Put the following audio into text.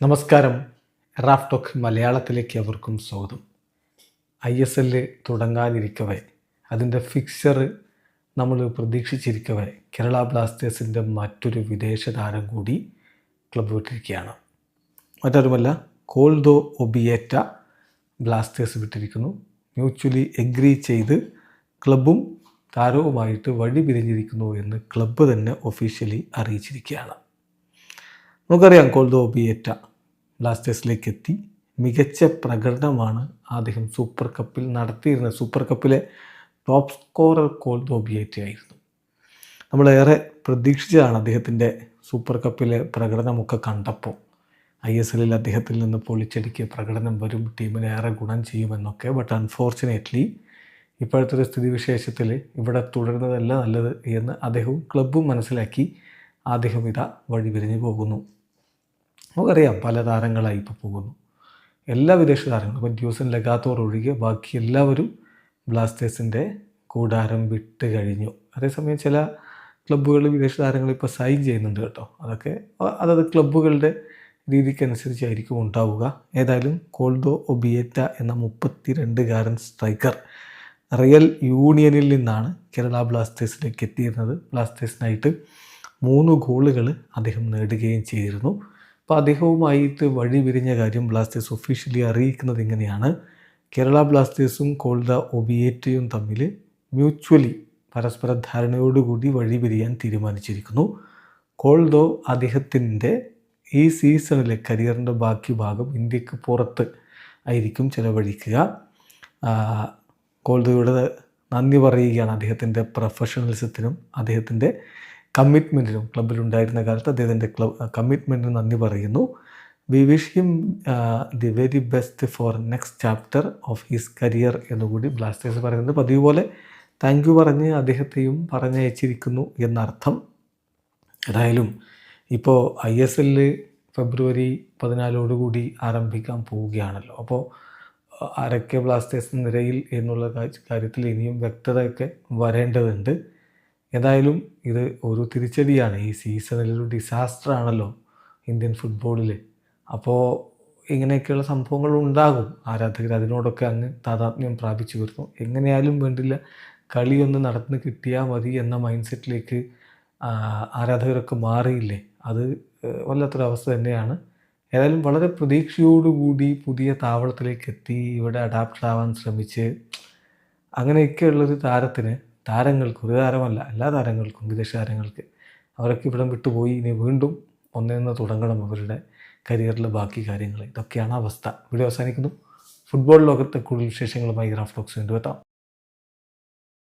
നമസ്കാരം. Raf talk മലയാളത്തിലേക്ക് അവർക്കും സ്വാഗതം. ISL തുടങ്ങാനിരിക്കവേ അതിൻ്റെ ഫിക്സർ നമ്മൾ പ്രതീക്ഷിച്ചിരിക്കവേ കേരള ബ്ലാസ്റ്റേഴ്സിൻ്റെ മറ്റൊരു വിദേശ താരം കൂടി ക്ലബ്ബ് വിട്ടിരിക്കുകയാണ്. മറ്റാരുമല്ല, കോൾദോ ഒബിയേറ്റ ബ്ലാസ്റ്റേഴ്സ് വിട്ടിരിക്കുന്നു. മ്യൂച്വലി എഗ്രി ചെയ്ത് ക്ലബ്ബും താരവുമായിട്ട് വഴി പിരിഞ്ഞിരിക്കുന്നു എന്ന് ക്ലബ്ബ് തന്നെ ഒഫീഷ്യലി അറിയിച്ചിരിക്കുകയാണ്. നമുക്കറിയാം, കോൾദോ ഒബിയേറ്റ ബ്ലാസ്റ്റേഴ്സിലേക്ക് എത്തി. മികച്ച പ്രകടനമാണ് അദ്ദേഹം സൂപ്പർ കപ്പിൽ നടത്തിയിരുന്നത്. സൂപ്പർ കപ്പിലെ ടോപ്പ് സ്കോറർ കോൾദോ ഒബിയേറ്റ ആയിരുന്നു. നമ്മളേറെ പ്രതീക്ഷിച്ചതാണ് അദ്ദേഹത്തിൻ്റെ സൂപ്പർ കപ്പിലെ പ്രകടനമൊക്കെ കണ്ടപ്പോൾ. ISL അദ്ദേഹത്തിൽ നിന്ന് പൊളിച്ചടിക്കിയ പ്രകടനം വരും, ടീമിന് ഏറെ ഗുണം ചെയ്യുമെന്നൊക്കെ. ബട്ട് അൺഫോർച്ചുനേറ്റ്ലി ഇപ്പോഴത്തെ ഒരു സ്ഥിതിവിശേഷത്തിൽ ഇവിടെ തുടരുന്നതല്ല നല്ലത് എന്ന് അദ്ദേഹവും ക്ലബ്ബും മനസ്സിലാക്കി അദ്ദേഹം ഇതാ വഴി പിരിഞ്ഞു പോകുന്നു. നമുക്കറിയാം, പല താരങ്ങളായി ഇപ്പോൾ പോകുന്നു. എല്ലാ വിദേശ താരങ്ങളും, ഇപ്പോൾ ഡ്യൂസൻ ലഗാത്തോർ ഒഴികെ ബാക്കി എല്ലാവരും ബ്ലാസ്റ്റേഴ്സിൻ്റെ കൂടാരം വിട്ട് കഴിഞ്ഞു. അതേസമയം ചില ക്ലബ്ബുകൾ വിദേശ താരങ്ങൾ ഇപ്പോൾ സൈൻ ചെയ്യുന്നുണ്ട് കേട്ടോ. അതൊക്കെ അതത് ക്ലബ്ബുകളുടെ രീതിക്കനുസരിച്ചായിരിക്കും ഉണ്ടാവുക. ഏതായാലും കോൾദോ ഒബിയേറ്റ എന്ന 32-കാരൻ സ്ട്രൈക്കർ റിയൽ യൂണിയനിൽ നിന്നാണ് കേരള ബ്ലാസ്റ്റേഴ്സിലേക്ക് എത്തിയിരുന്നത്. ബ്ലാസ്റ്റേഴ്സിനായിട്ട് 3 ഗോളുകൾ അദ്ദേഹം നേടുകയും ചെയ്തിരുന്നു. അപ്പോൾ അദ്ദേഹവുമായിട്ട് വഴി പിരിഞ്ഞ കാര്യം ബ്ലാസ്റ്റേഴ്സ് ഒഫീഷ്യലി അറിയിക്കുന്നത് ഇങ്ങനെയാണ്: കേരള ബ്ലാസ്റ്റേഴ്സും കോൾദോ ഒബിയേറ്റയും തമ്മിൽ മ്യൂച്വലി പരസ്പര ധാരണയോടുകൂടി വഴി പിരിയാൻ തീരുമാനിച്ചിരിക്കുന്നു. കോൾദോ അദ്ദേഹത്തിൻ്റെ ഈ സീസണിലെ കരിയറിൻ്റെ ബാക്കി ഭാഗം ഇന്ത്യക്ക് പുറത്ത് ആയിരിക്കും ചിലവഴിക്കുക. കോൾദോയുടെ നന്ദി പറയുകയാണ് അദ്ദേഹത്തിൻ്റെ പ്രൊഫഷണലിസത്തിനും അദ്ദേഹത്തിൻ്റെ കമ്മിറ്റ്മെൻറ്റിനും. ക്ലബ്ബിലുണ്ടായിരുന്ന കാലത്ത് അദ്ദേഹത്തിൻ്റെ കമ്മിറ്റ്മെൻറ്റിനും നന്ദി പറയുന്നു. We wish him the very best for next chapter of his career എന്നുകൂടി ബ്ലാസ്റ്റേഴ്സ് പറയുന്നത്. പതിവ് പോലെ താങ്ക് യു പറഞ്ഞ് അദ്ദേഹത്തെയും പറഞ്ഞയച്ചിരിക്കുന്നു എന്നർത്ഥം. ഏതായാലും ഇപ്പോൾ ISL ഫെബ്രുവരി 14 ആരംഭിക്കാൻ പോവുകയാണല്ലോ. അപ്പോൾ ആരൊക്കെ ബ്ലാസ്റ്റേഴ്സ് നിരയിൽ എന്നുള്ള കാര്യത്തിൽ ഇനിയും വ്യക്തതയൊക്കെ വരേണ്ടതുണ്ട്. ഏതായാലും ഇത് ഒരു തിരിച്ചടിയാണ്. ഈ സീസണിലൊരു ഡിസാസ്റ്ററാണല്ലോ ഇന്ത്യൻ ഫുട്ബോളിൽ. അപ്പോൾ ഇങ്ങനെയൊക്കെയുള്ള സംഭവങ്ങൾ ഉണ്ടാകും. ആരാധകർ അതിനോടൊക്കെ അങ്ങ് താതാത്മ്യം പ്രാപിച്ചു വരുന്നു. എങ്ങനെയാലും വേണ്ടില്ല, കളിയൊന്ന് നടന്ന് കിട്ടിയാൽ മതി എന്ന മൈൻഡ് സെറ്റിലേക്ക് ആരാധകരൊക്കെ മാറിയില്ലേ. അത് വല്ലാത്തൊരവസ്ഥ തന്നെയാണ്. ഏതായാലും വളരെ പ്രതീക്ഷയോടുകൂടി പുതിയ താവളത്തിലേക്ക് എത്തി ഇവിടെ അഡാപ്റ്റ് ആവാൻ ശ്രമിച്ച് അങ്ങനെയൊക്കെയുള്ളൊരു താരങ്ങൾക്ക്, ഒരു താരമല്ല എല്ലാ താരങ്ങൾക്കും, വിദേശ താരങ്ങൾക്ക്, അവരൊക്കെ ഇവിടം വിട്ടുപോയി ഇനി വീണ്ടും ഒന്നേന്ന് തുടങ്ങണം അവരുടെ കരിയറിലെ ബാക്കി കാര്യങ്ങൾ. ഇതൊക്കെയാണ് അവസ്ഥ. വീഡിയോ അവസാനിക്കുന്നു. ഫുട്ബോൾ ലോകത്തെ കൂടുതൽ വിശേഷങ്ങളുമായി റാഫ് ടോക്സ് വീണ്ടും എത്താം.